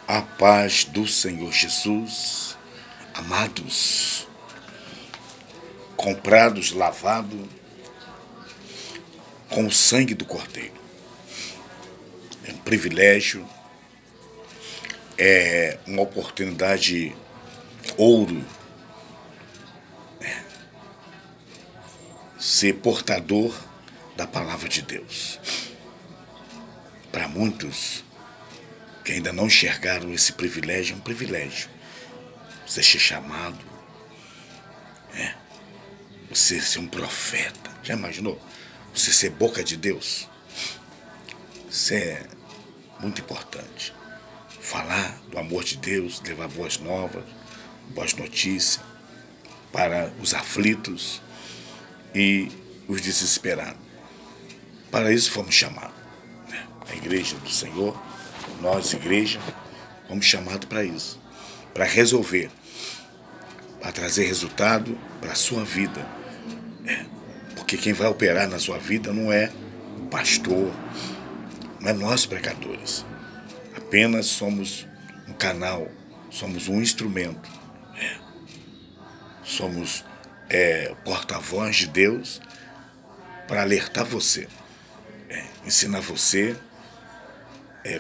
A paz do Senhor Jesus, amados, comprados, lavados com o sangue do Cordeiro. É um privilégio, é uma oportunidade ouro, ser portador da palavra de Deus. Para muitos que ainda não enxergaram esse privilégio, é um privilégio. Você ser chamado, você ser um profeta. Já imaginou? Você ser boca de Deus. Isso é muito importante. Falar do amor de Deus, levar boas novas, boas notícias para os aflitos e os desesperados. Para isso fomos chamados. A igreja do Senhor, nós, igreja, fomos chamados para isso. Para resolver, para trazer resultado para a sua vida. Porque quem vai operar na sua vida não é o pastor, não é nós pregadores. Apenas somos um canal, somos um instrumento. Somos porta-voz de Deus para alertar você, ensinar você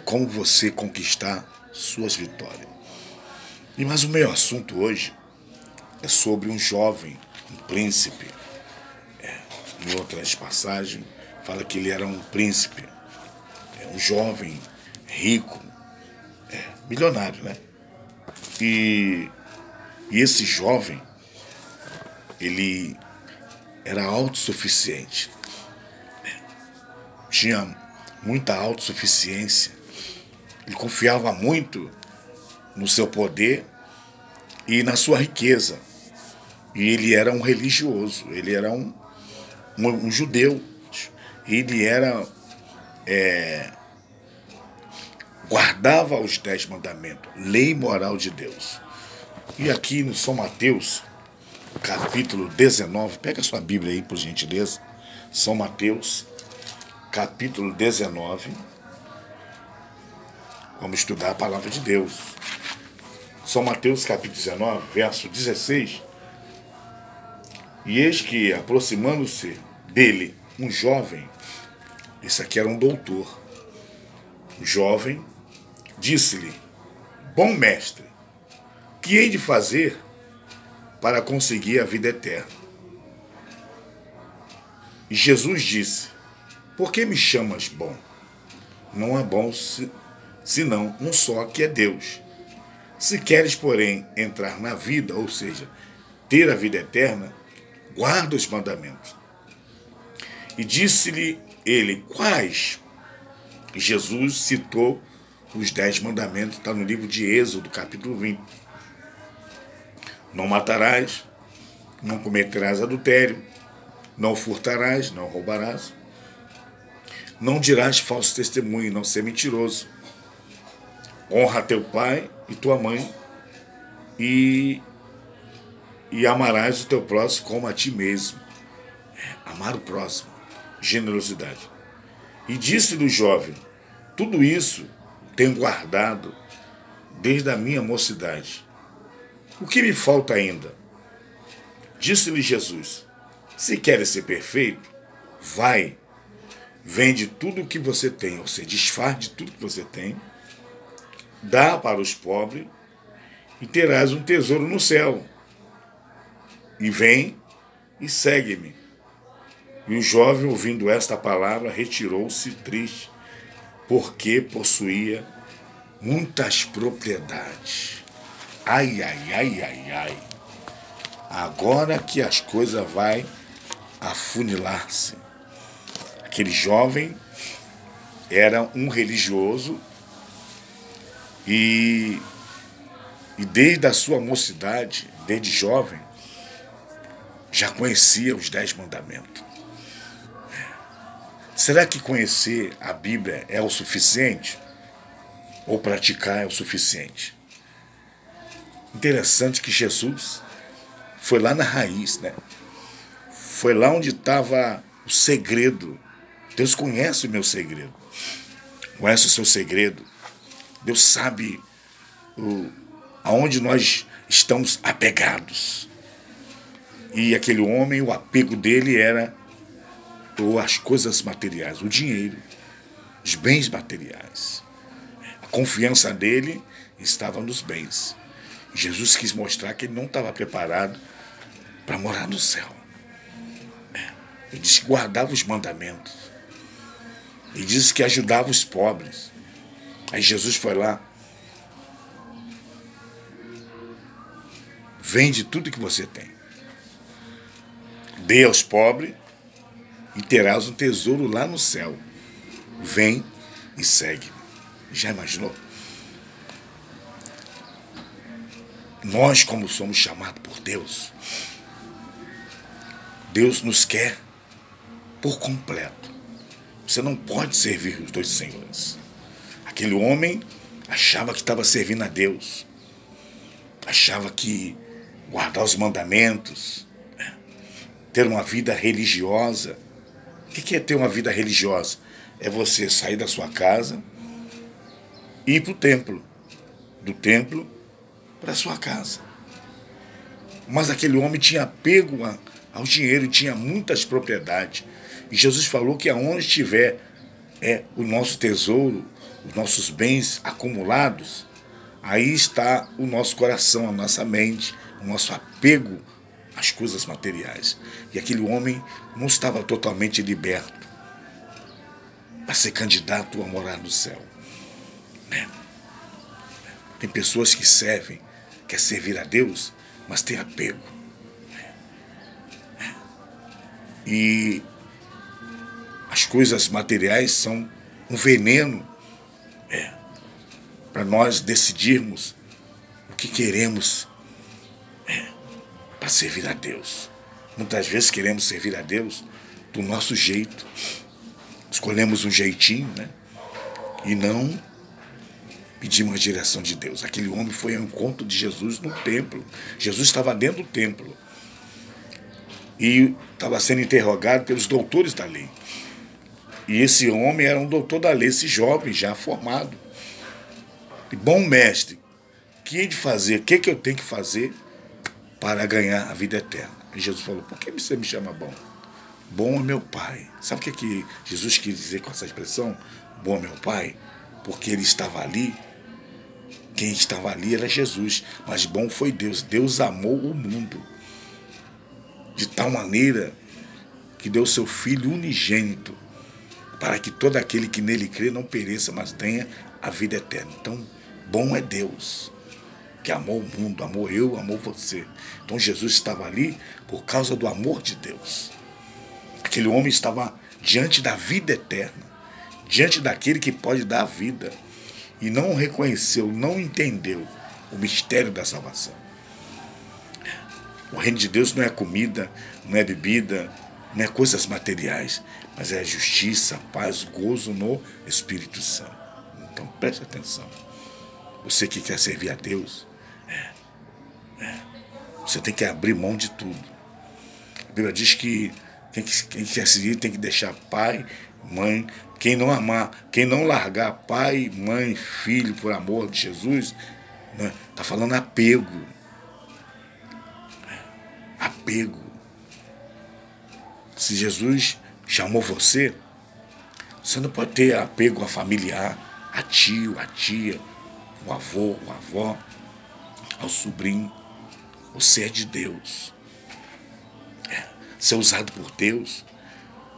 como você conquistar suas vitórias. Mas o meu assunto hoje é sobre um jovem, um príncipe. Em outras passagens, fala que ele era um príncipe, um jovem rico, milionário, né? E esse jovem, ele era autossuficiente, tinha muita autossuficiência, ele confiava muito no seu poder e na sua riqueza. E ele era um religioso, ele era um judeu, ele era guardava os 10 mandamentos, lei moral de Deus. E aqui no São Mateus, capítulo 19, pega a sua Bíblia aí, por gentileza. São Mateus, capítulo 19. Vamos estudar a palavra de Deus. São Mateus, capítulo 19, verso 16. E eis que, aproximando-se dele, um jovem, esse aqui era um doutor, o jovem disse-lhe: bom mestre, que hei de fazer para conseguir a vida eterna? E Jesus disse: por que me chamas bom? Não há bom senão um só, que é Deus. Se queres, porém, entrar na vida, ou seja, ter a vida eterna, guarda os mandamentos. E disse-lhe ele: quais? E Jesus citou os 10 mandamentos, está no livro de Êxodo, capítulo 20. Não matarás, não cometerás adultério, não furtarás, não roubarás, não dirás falso testemunho, não ser mentiroso. Honra teu pai e tua mãe e amarás o teu próximo como a ti mesmo. Amar o próximo, generosidade. E disse-lhe o jovem: tudo isso tenho guardado desde a minha mocidade. O que me falta ainda? Disse-lhe Jesus: se queres ser perfeito, vai, vende tudo o que você tem, ou seja, desfaz de tudo que você tem, dá para os pobres e terás um tesouro no céu. E vem e segue-me. E o jovem, ouvindo esta palavra, retirou-se triste, porque possuía muitas propriedades. Ai, ai, ai, ai, ai. Agora que as coisas vão afunilar-se. Aquele jovem era um religioso e desde a sua mocidade, desde jovem, já conhecia os 10 mandamentos. Será que conhecer a Bíblia é o suficiente? Ou praticar é o suficiente? Interessante que Jesus foi lá na raiz, né? Foi lá onde estava o segredo. Deus conhece o meu segredo. Conhece o seu segredo. Deus sabe aonde nós estamos apegados. E aquele homem, o apego dele era as coisas materiais, o dinheiro, os bens materiais. A confiança dele estava nos bens. Jesus quis mostrar que ele não estava preparado para morar no céu. Ele disse que guardava os mandamentos. Ele disse que ajudava os pobres. Aí Jesus foi lá. Vende tudo que você tem. Dê aos pobres e terás um tesouro lá no céu. Vem e segue. Já imaginou? Nós, como somos chamados por Deus, Deus nos quer por completo. Você não pode servir os dois senhores. Aquele homem achava que estava servindo a Deus. Achava que guardar os mandamentos, ter uma vida religiosa. O que é ter uma vida religiosa? É você sair da sua casa e ir para o templo. Do templo para a sua casa. Mas aquele homem tinha apego ao dinheiro, tinha muitas propriedades. E Jesus falou que aonde estiver o nosso tesouro, os nossos bens acumulados, aí está o nosso coração, a nossa mente, o nosso apego às coisas materiais. E aquele homem não estava totalmente liberto para ser candidato a morar no céu. Tem pessoas que servem, quer servir a Deus, mas tem apego. E as coisas materiais são um veneno para nós decidirmos o que queremos para servir a Deus. Muitas vezes queremos servir a Deus do nosso jeito. Escolhemos um jeitinho, e não pedimos a direção de Deus. Aquele homem foi ao encontro de Jesus no templo. Jesus estava dentro do templo e estava sendo interrogado pelos doutores da lei. E esse homem era um doutor da lei, esse jovem já formado. E, bom mestre, o que hei de fazer? O que eu tenho que fazer para ganhar a vida eterna? E Jesus falou: por que você me chama bom? Bom é meu Pai. Sabe o que Jesus quis dizer com essa expressão? Bom é meu Pai? Porque ele estava ali. Quem estava ali era Jesus. Mas bom foi Deus. Deus amou o mundo de tal maneira que deu seu Filho unigênito para que todo aquele que nele crê não pereça, mas tenha a vida eterna. Então, bom é Deus, que amou o mundo, amou eu, amou você. Então Jesus estava ali por causa do amor de Deus. Aquele homem estava diante da vida eterna, diante daquele que pode dar a vida, e não reconheceu, não entendeu o mistério da salvação. O reino de Deus não é comida, não é bebida, não é coisas materiais, mas é justiça, paz, gozo no Espírito Santo. Então preste atenção. Você que quer servir a Deus, você tem que abrir mão de tudo. A Bíblia diz que quem quer seguir tem que deixar pai, mãe. Quem não amar, quem não largar pai, mãe, filho por amor de Jesus, está falando apego. Apego. Se Jesus chamou você, você não pode ter apego a familiar, a tio, a tia, o avô, a avó, ao sobrinho. Você é de Deus. Ser usado por Deus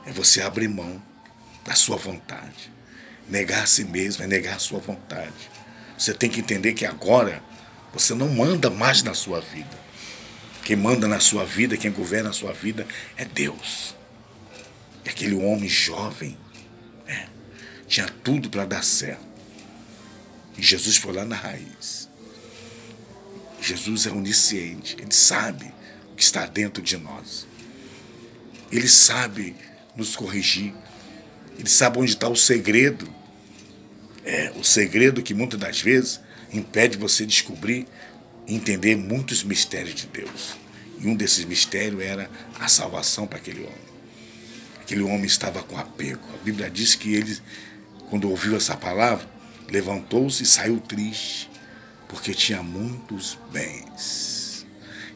é você abrir mão da sua vontade. Negar a si mesmo é negar a sua vontade. Você tem que entender que agora você não manda mais na sua vida. Quem manda na sua vida, quem governa a sua vida é Deus. E aquele homem jovem tinha tudo para dar certo. E Jesus foi lá na raiz. Jesus é onisciente. Ele sabe o que está dentro de nós. Ele sabe nos corrigir. Ele sabe onde está o segredo. O segredo que muitas das vezes impede você descobrir e entender muitos mistérios de Deus. E um desses mistérios era a salvação para aquele homem. Aquele homem estava com apego. A Bíblia diz que ele, quando ouviu essa palavra, levantou-se e saiu triste, porque tinha muitos bens.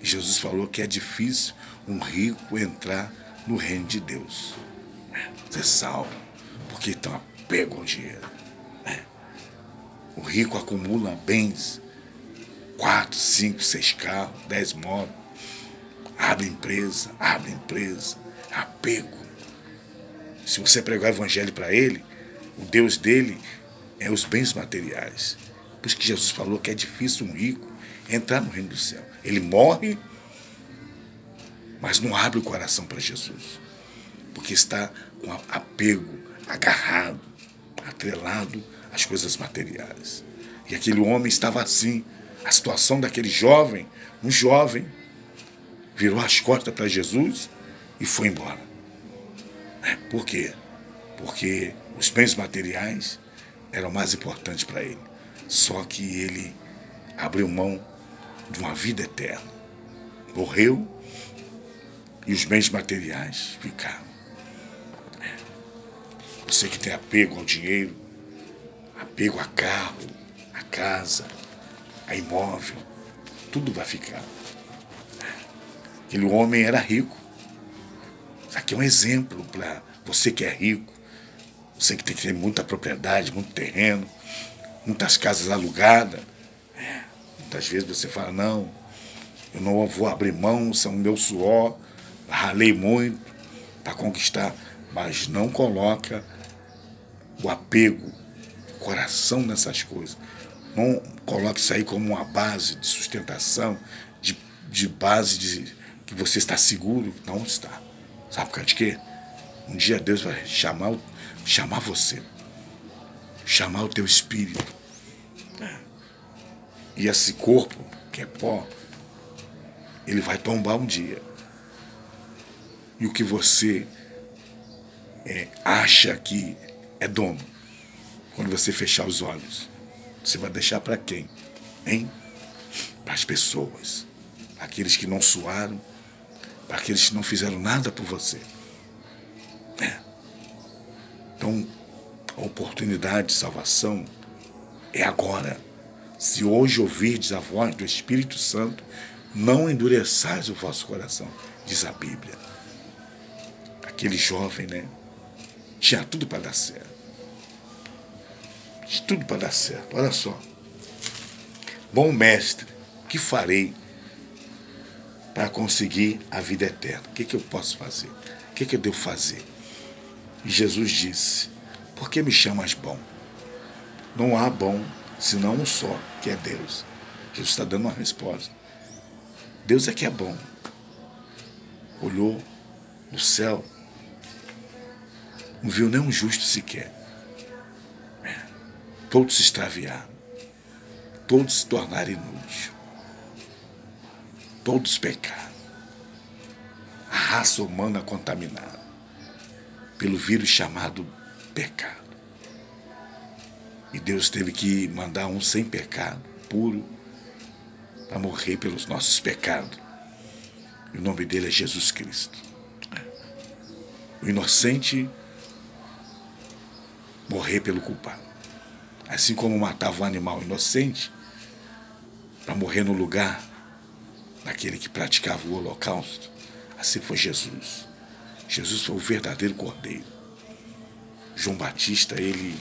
E Jesus falou que é difícil um rico entrar no reino de Deus. Ser salvo, porque tem um apego ao dinheiro. O rico acumula bens, 4, 5, 6 carros, 10 motos, abre empresa, apego. Se você pregar o evangelho para ele, o Deus dele é os bens materiais. Por isso que Jesus falou que é difícil um rico entrar no reino do céu. Ele morre, mas não abre o coração para Jesus, porque está com apego, agarrado, atrelado às coisas materiais. E aquele homem estava assim. A situação daquele jovem, um jovem, virou as costas para Jesus e foi embora. Por quê? Porque os bens materiais eram mais importantes para ele. Só que ele abriu mão de uma vida eterna. Morreu e os bens materiais ficaram. Você que tem apego ao dinheiro, apego a carro, a casa, a imóvel, tudo vai ficar. Aquele homem era rico. Isso aqui é um exemplo para você que é rico, você que tem que ter muita propriedade, muito terreno, muitas casas alugadas. Muitas vezes você fala, não, eu não vou abrir mão, são meu suor, ralei muito para conquistar, mas não coloca o apego, o coração nessas coisas. Não coloque isso aí como uma base de sustentação, de base de que você está seguro. Não está. Sabe por causa de quê? Um dia Deus vai chamar você, chamar o teu espírito. E esse corpo, que é pó, ele vai tombar um dia. E o que você acha que é dono, quando você fechar os olhos, você vai deixar para quem? Hein? Para as pessoas. Para aqueles que não suaram, para aqueles que não fizeram nada por você. Então, a oportunidade de salvação é agora. Se hoje ouvirdes a voz do Espírito Santo, não endureçais o vosso coração, diz a Bíblia. Aquele jovem, tinha tudo para dar certo. Tinha tudo para dar certo. Olha só. Bom mestre, que farei para conseguir a vida eterna? O que eu posso fazer? O que eu devo fazer? E Jesus disse, por que me chamas bom? Não há bom senão um só, que é Deus. Jesus está dando uma resposta. Deus é que é bom. Olhou no céu, não viu nenhum justo sequer. Todos se extraviaram. Todos se tornaram inúteis. Todos pecaram. A raça humana contaminada pelo vírus chamado pecado. E Deus teve que mandar um sem pecado, puro, para morrer pelos nossos pecados. E o nome dele é Jesus Cristo. O inocente morrer pelo culpado. Assim como matava um animal inocente para morrer no lugar daquele que praticava o holocausto, assim foi Jesus. Jesus foi o verdadeiro cordeiro. João Batista, ele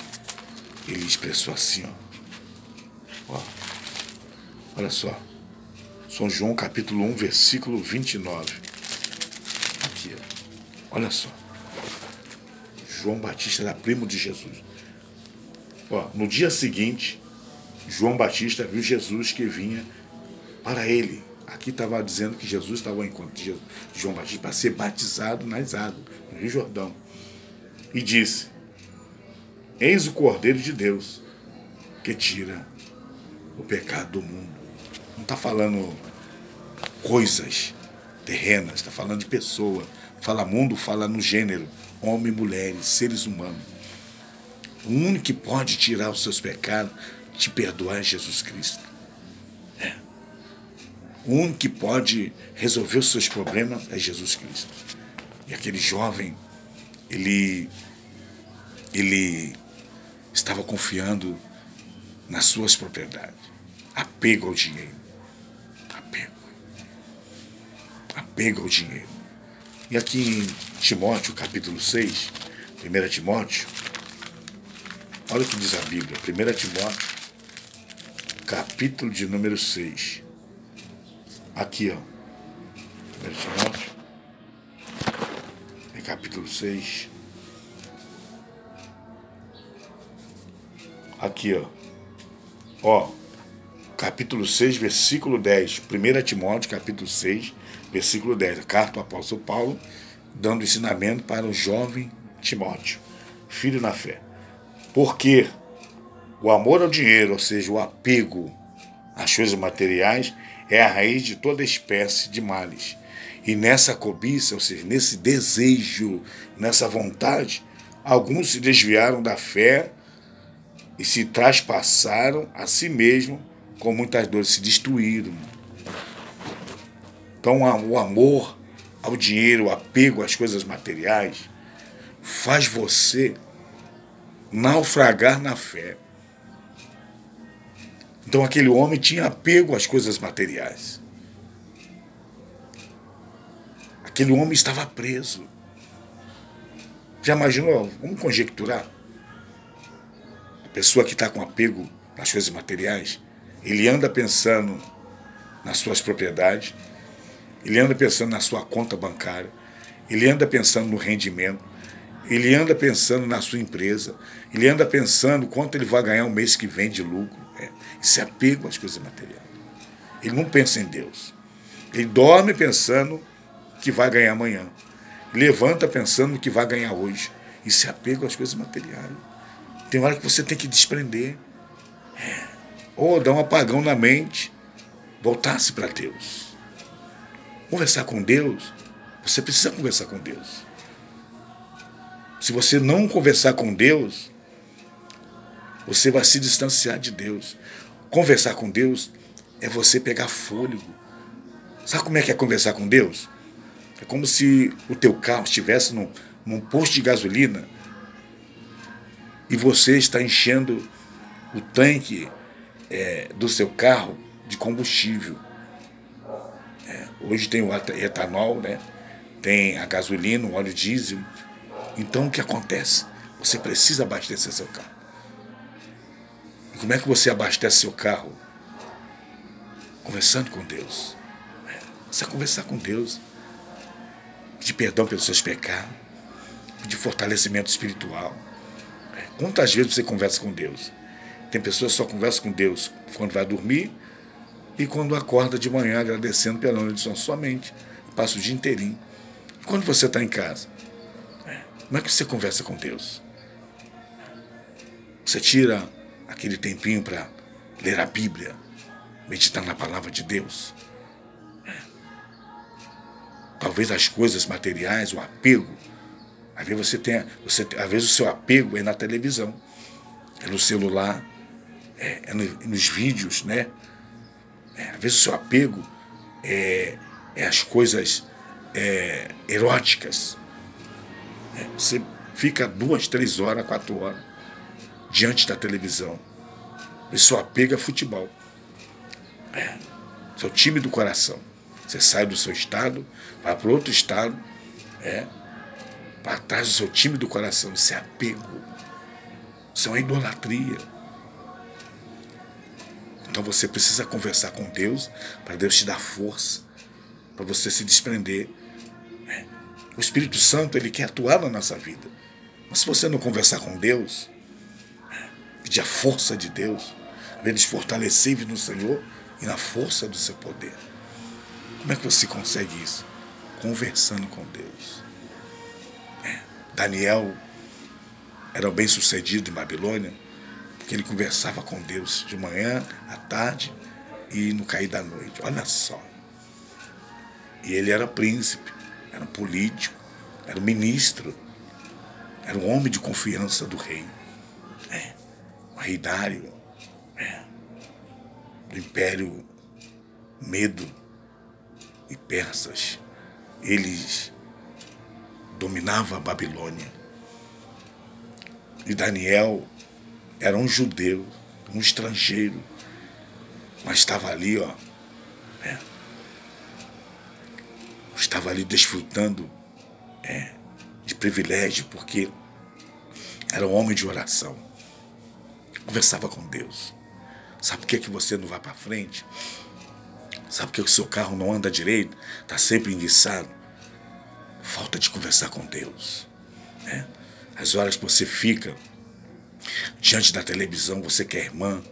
expressou assim, ó. Olha só. São João capítulo 1, versículo 29. Aqui, ó. Olha só. João Batista era primo de Jesus. Ó, no dia seguinte, João Batista viu Jesus que vinha para ele. Aqui estava dizendo que Jesus estava ao encontro de João Batista para ser batizado nas águas, no Rio Jordão. E disse, eis o Cordeiro de Deus, que tira o pecado do mundo. Não está falando coisas terrenas, está falando de pessoa. Fala mundo, fala no gênero, homem, mulheres, seres humanos. O único que pode tirar os seus pecados, te perdoar é Jesus Cristo. O único que pode resolver os seus problemas é Jesus Cristo. E aquele jovem, ele estava confiando nas suas propriedades. Apego ao dinheiro. Apego. Apego ao dinheiro. E aqui em Timóteo, capítulo 6, 1 Timóteo, olha o que diz a Bíblia. 1 Timóteo, capítulo de número 6. Aqui, ó. 1 Timóteo, é capítulo 6. Aqui, ó. Ó, capítulo 6, versículo 10. 1 Timóteo, capítulo 6, versículo 10. A carta do apóstolo Paulo, dando ensinamento para o jovem Timóteo, filho na fé. Porque o amor ao dinheiro, ou seja, o apego às coisas materiais, é a raiz de toda espécie de males. E nessa cobiça, ou seja, nesse desejo, nessa vontade, alguns se desviaram da fé e se traspassaram a si mesmo com muitas dores, se destruíram. Então o amor ao dinheiro, o apego às coisas materiais, faz você naufragar na fé. Então aquele homem tinha apego às coisas materiais. Aquele homem estava preso. Já imaginou? Vamos conjecturar. A pessoa que está com apego às coisas materiais, ele anda pensando nas suas propriedades, ele anda pensando na sua conta bancária, ele anda pensando no rendimento, ele anda pensando na sua empresa, ele anda pensando quanto ele vai ganhar um mês que vem de lucro. Isso é apego às coisas materiais. Ele não pensa em Deus. Ele dorme pensando que vai ganhar amanhã. Levanta pensando que vai ganhar hoje. Isso é apego às coisas materiais. Tem hora que você tem que desprender. Ou dar um apagão na mente. Voltar-se para Deus. Conversar com Deus. Você precisa conversar com Deus. Se você não conversar com Deus, você vai se distanciar de Deus. Conversar com Deus é você pegar fôlego. Sabe como é que é conversar com Deus? É como se o teu carro estivesse num posto de gasolina e você está enchendo o tanque do seu carro de combustível. Hoje tem o etanol, né? Tem a gasolina, o óleo diesel. Então o que acontece? Você precisa abastecer seu carro. E como é que você abastece seu carro? Conversando com Deus. Você conversar com Deus. Pedir perdão pelos seus pecados. Pedir fortalecimento espiritual. Quantas vezes você conversa com Deus? Tem pessoas que só conversam com Deus quando vai dormir e quando acorda de manhã agradecendo pela noite somente. Passa o dia inteirinho. E quando você está em casa? Como é que você conversa com Deus? Você tira aquele tempinho para ler a Bíblia, meditar na palavra de Deus? Talvez as coisas materiais, o apego, às vezes o seu apego é na televisão, é no celular, nos vídeos, né? Às vezes o seu apego é as coisas eróticas. Você fica 2, 3 horas, 4 horas diante da televisão. E seu apego é futebol. Seu time do coração. Você sai do seu estado, vai para outro estado, para trás do seu time do coração. Isso é apego. Isso é uma idolatria. Então você precisa conversar com Deus para Deus te dar força, para você se desprender. O Espírito Santo, ele quer atuar na nossa vida. Mas se você não conversar com Deus, pedir a força de Deus, eles fortalecer no Senhor e na força do seu poder. Como é que você consegue isso? Conversando com Deus. Daniel era bem sucedido em Babilônia, porque ele conversava com Deus de manhã, à tarde e no cair da noite. Olha só. E ele era príncipe, era um político, era um ministro, era um homem de confiança do rei. O rei Dário, do Império Medo e Persas. Eles dominavam a Babilônia. E Daniel era um judeu, um estrangeiro, mas estava ali, ó, estava ali desfrutando de privilégio, porque era um homem de oração, conversava com Deus. Sabe por que você não vai para frente? Sabe por que o seu carro não anda direito? Está sempre enguiçado? Falta de conversar com Deus. As horas que você fica diante da televisão, você que é irmã,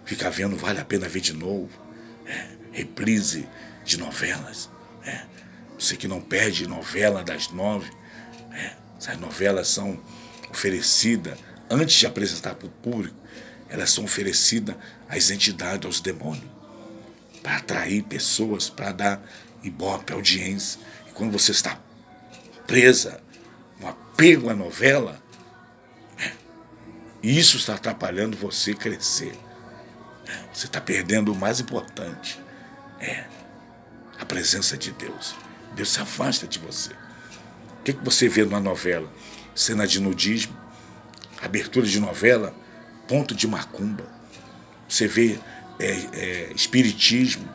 fica vendo, vale a pena ver de novo. Reprise de novelas. Você que não perde novela das 9. Essas novelas são oferecidas, antes de apresentar para o público, elas são oferecidas às entidades, aos demônios, para atrair pessoas, para dar ibope, audiência. E quando você está presa, um apego à novela, isso está atrapalhando você crescer. Você está perdendo o mais importante, a presença de Deus. Deus se afasta de você. O que você vê numa novela? Cena de nudismo, abertura de novela, ponto de macumba. Você vê espiritismo.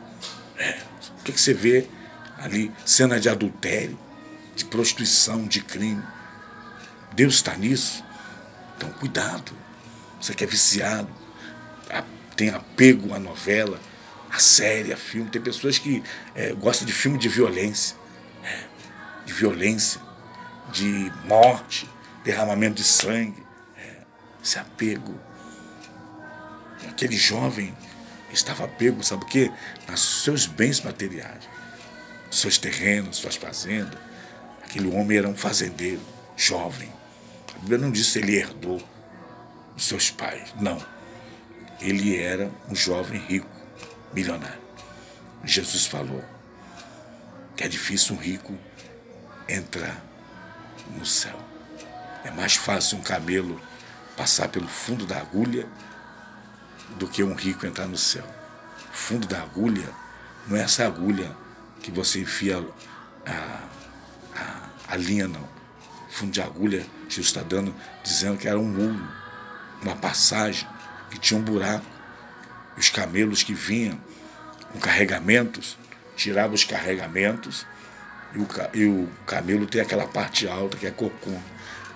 O que você vê ali? Cena de adultério, de prostituição, de crime. Deus está nisso? Então cuidado. Você que é viciado, tem apego à novela, à série, a filme. Tem pessoas que gostam de filme de violência. De morte, derramamento de sangue, esse apego. Aquele jovem estava apego, sabe o quê? Nos seus bens materiais, seus terrenos, suas fazendas. Aquele homem era um fazendeiro, jovem. A Bíblia não disse que ele herdou os seus pais, não. Ele era um jovem rico, milionário. Jesus falou que é difícil um rico entrar no céu. É mais fácil um camelo passar pelo fundo da agulha do que um rico entrar no céu. O fundo da agulha não é essa agulha que você enfia a linha, não. O fundo de agulha, Jesus está dizendo que era um muro, uma passagem que tinha um buraco. E os camelos que vinham com carregamentos, tiravam os carregamentos. E o camelo tem aquela parte alta que é corcunda.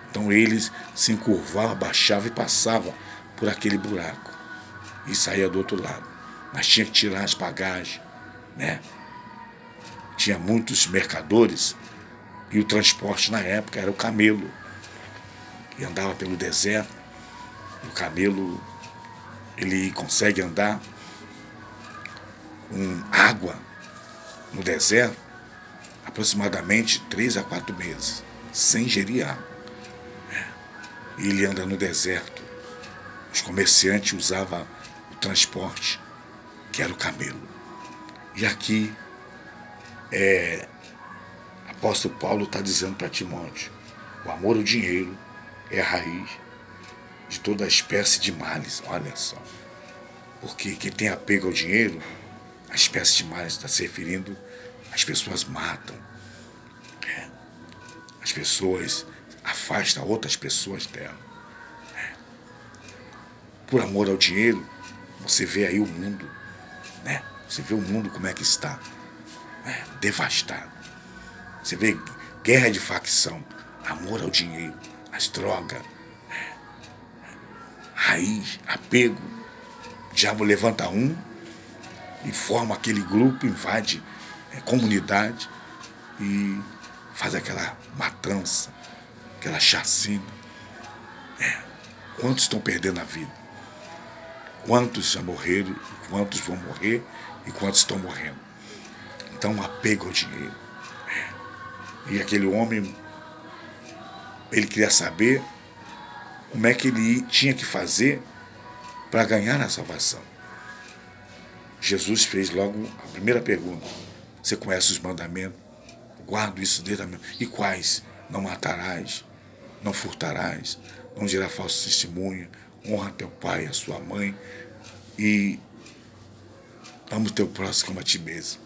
Então eles se encurvavam, abaixavam e passavam por aquele buraco. E saía do outro lado. Mas tinha que tirar as bagagens, Tinha muitos mercadores e o transporte na época era o camelo. E andava pelo deserto. E o camelo, ele consegue andar com água no deserto aproximadamente 3 a 4 meses, sem ingerir água. E ele anda no deserto. Os comerciantes usavam o transporte, que era o camelo. E aqui, apóstolo Paulo está dizendo para Timóteo, o amor ao dinheiro é a raiz de toda espécie de males. Olha só. Porque quem tem apego ao dinheiro, a espécie de males está se referindo. As pessoas matam. As pessoas afastam outras pessoas dela. Por amor ao dinheiro, você vê aí o mundo, Você vê o mundo como é que está, devastado. Você vê guerra de facção, amor ao dinheiro, as drogas, raiz, apego. O diabo levanta um e forma aquele grupo, invade comunidade e faz aquela matança, aquela chacina. Quantos estão perdendo a vida? Quantos já morreram, quantos vão morrer e quantos estão morrendo? Então, apego ao dinheiro. E aquele homem, ele queria saber como é que ele tinha que fazer para ganhar a salvação. Jesus fez logo a primeira pergunta. Você conhece os mandamentos? Guardo isso desde a minha... E quais? Não matarás, não furtarás, não dirás falso testemunho, honra teu pai e a sua mãe e ama o teu próximo como a ti mesmo.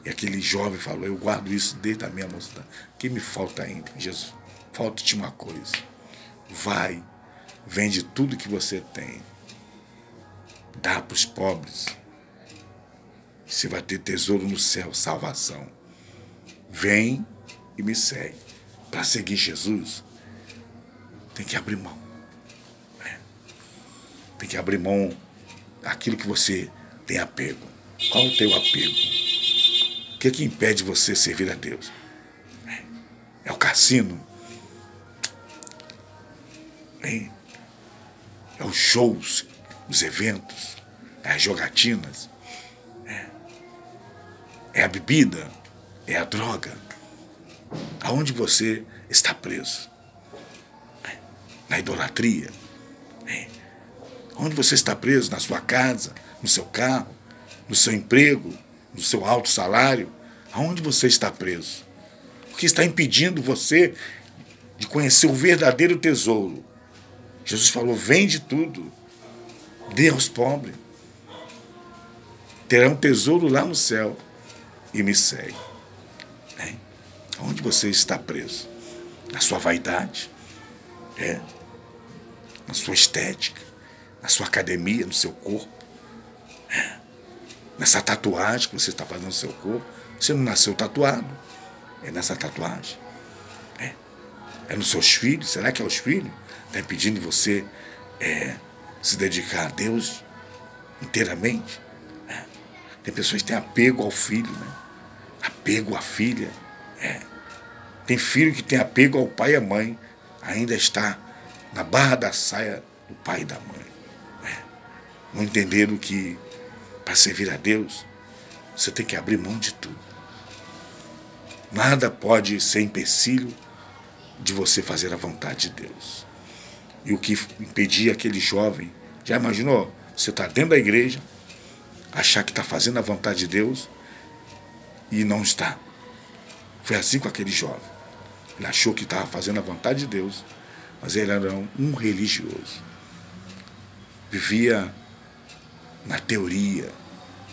E aquele jovem falou, eu guardo isso desde a minha mocidade. O que me falta ainda? Jesus, falta-te uma coisa. Vai, vende tudo que você tem, dá para os pobres Você vai ter tesouro no céu, salvação. Vem e me segue. Para seguir Jesus, tem que abrir mão. Tem que abrir mão daquilo que você tem apego. Qual o teu apego? O que é que impede você servir a Deus? É o cassino? É os shows, os eventos, é as jogatinas? É a bebida? É a droga? Aonde você está preso? Na idolatria? Onde você está preso? Na sua casa, no seu carro, no seu emprego, no seu alto salário? Aonde você está preso? O que está impedindo você de conhecer o verdadeiro tesouro? Jesus falou, vende tudo, dê aos pobres. Terá um tesouro lá no céu e me segue. Aonde você está preso? Na sua vaidade? Na sua estética? Na sua academia, no seu corpo? Nessa tatuagem que você está fazendo no seu corpo? Você não nasceu tatuado. É nessa tatuagem. É nos seus filhos. Será que é os filhos? Está impedindo você se dedicar a Deus inteiramente? Tem pessoas que têm apego ao filho, né? Apego à filha. Tem filho que tem apego ao pai e à mãe. Ainda está na barra da saia do pai e da mãe. Não entenderam que para servir a Deus, você tem que abrir mão de tudo. Nada pode ser empecilho de você fazer a vontade de Deus. E o que impedia aquele jovem, já imaginou? Você está dentro da igreja, achar que está fazendo a vontade de Deus e não está. Foi assim com aquele jovem. Ele achou que estava fazendo a vontade de Deus, mas ele era um religioso. Vivia na teoria,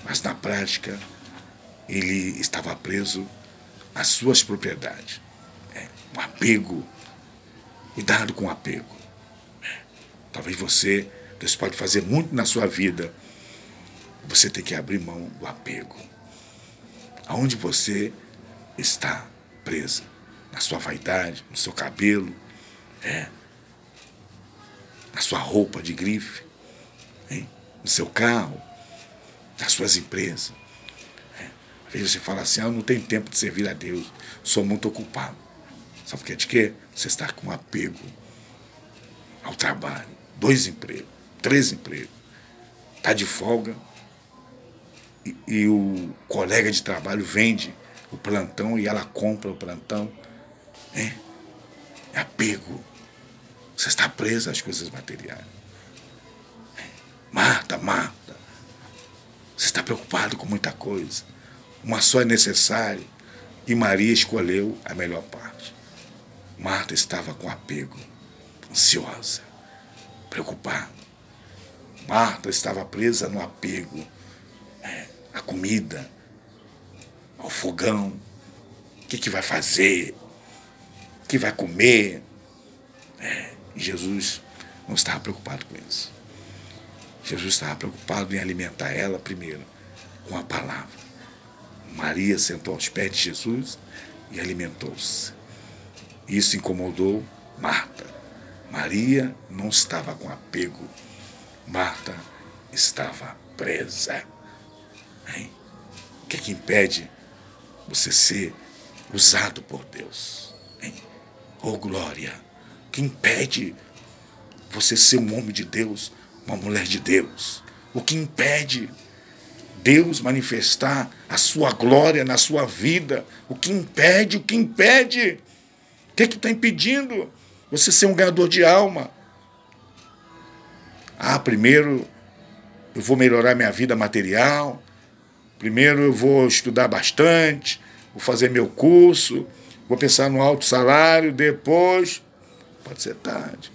mas na prática ele estava preso às suas propriedades. Um apego. Cuidado com o apego. Talvez Deus pode fazer muito na sua vida. Você tem que abrir mão do apego. Aonde você está preso? Na sua vaidade, no seu cabelo, na sua roupa de grife, no seu carro, nas suas empresas. Às vezes você fala assim, eu não tenho tempo de servir a Deus, sou muito ocupado. Sabe por quê? De quê? Você está com apego ao trabalho. 2 empregos, 3 empregos. Está de folga e o colega de trabalho vende o plantão e ela compra o plantão. É apego. Você está preso às coisas materiais. Marta, você está preocupado com muita coisa. Uma só é necessária. E Maria escolheu a melhor parte. Marta estava com apego, ansiosa, preocupada. Marta estava presa no apego à comida, ao fogão. O que vai fazer? O que vai comer? E Jesus não estava preocupado com isso. Jesus estava preocupado em alimentar ela primeiro, com a palavra. Maria sentou aos pés de Jesus e alimentou-se. Isso incomodou Marta. Maria não estava com apego. Marta estava presa. O que impede você ser usado por Deus? Oh, glória! O que impede você ser um homem de Deus, uma mulher de Deus? O que impede Deus manifestar a sua glória na sua vida? O que impede? O que impede? O que está impedindo você ser um ganhador de alma? Primeiro eu vou melhorar minha vida material. Primeiro eu vou estudar bastante, vou fazer meu curso, vou pensar no alto salário, depois pode ser tarde.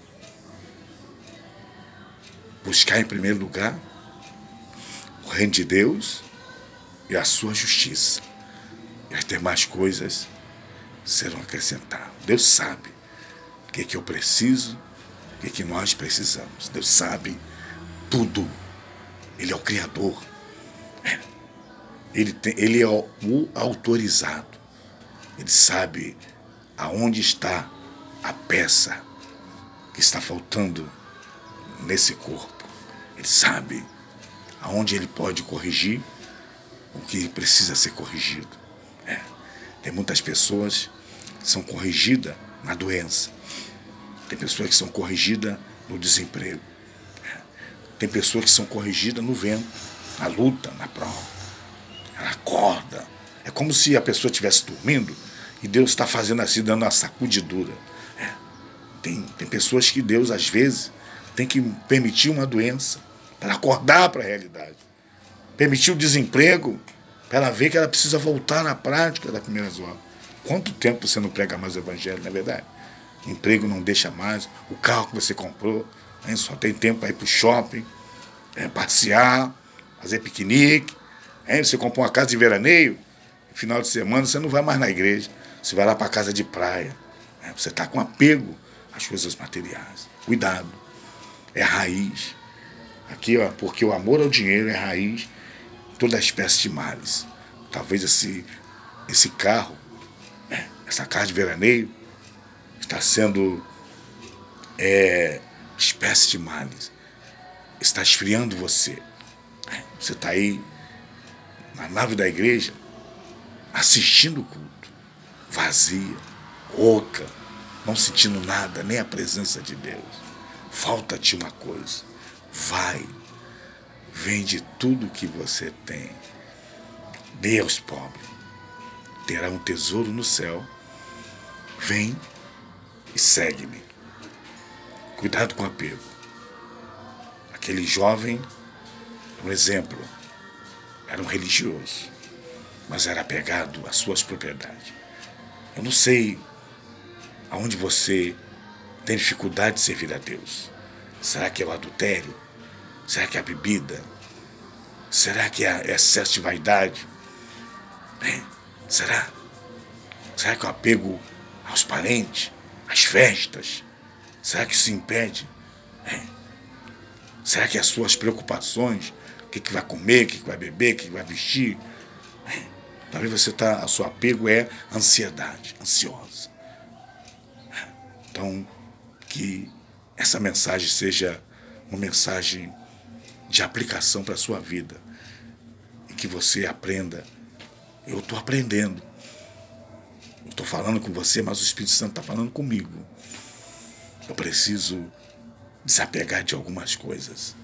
Buscar em primeiro lugar o reino de Deus e a sua justiça. E as demais coisas serão acrescentadas. Deus sabe o que eu preciso, o que nós precisamos. Deus sabe tudo. Ele é o Criador. Ele é o autorizado. Ele sabe aonde está a peça que está faltando nesse corpo. Ele sabe aonde ele pode corrigir o que precisa ser corrigido. Tem muitas pessoas que são corrigidas na doença. Tem pessoas que são corrigidas no desemprego. Tem pessoas que são corrigidas no vento, na luta, na prova. Ela acorda. É como se a pessoa estivesse dormindo e Deus está fazendo assim, dando uma sacudidura. Tem pessoas que Deus, às vezes, tem que permitir uma doença para acordar para a realidade. Permitir o desemprego para ela ver que ela precisa voltar na prática da primeira obras. Quanto tempo você não prega mais o evangelho, não é verdade? O emprego não deixa mais, o carro que você comprou, só tem tempo para ir para o shopping, passear, fazer piquenique. Você comprou uma casa de veraneio, no final de semana você não vai mais na igreja, você vai lá para a casa de praia. Você está com apego às coisas materiais. Cuidado, é a raiz. Aqui, porque o amor ao dinheiro é a raiz de toda espécie de males. Talvez esse carro, essa casa de veraneio, está sendo espécie de males. Está esfriando você. Você está aí na nave da igreja, assistindo o culto, vazia, oca, não sentindo nada, nem a presença de Deus. Falta-te uma coisa. Vai, vende tudo que você tem, dê aos pobres, terá um tesouro no céu. Vem e segue-me. Cuidado com o apego. Aquele jovem, um exemplo, era um religioso, mas era apegado às suas propriedades. Eu não sei aonde você tem dificuldade de servir a Deus. Será que é o adultério? Será que é a bebida? Será que é excesso de vaidade? Será? Será que é o apego aos parentes, às festas? Será que isso impede? Será que as suas preocupações, o que vai comer, o que vai beber, o que vai vestir? Talvez o seu apego é ansiedade, ansiosa. Então, que essa mensagem seja uma mensagem de aplicação para a sua vida. E que você aprenda. Eu estou aprendendo. Eu estou falando com você, mas o Espírito Santo está falando comigo. Eu preciso desapegar de algumas coisas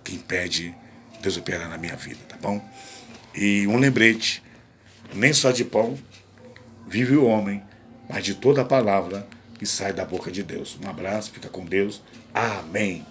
que impedem Deus operar na minha vida, tá bom? E um lembrete, nem só de pão vive o homem, mas de toda a palavra que sai da boca de Deus. Um abraço, fica com Deus. Amém.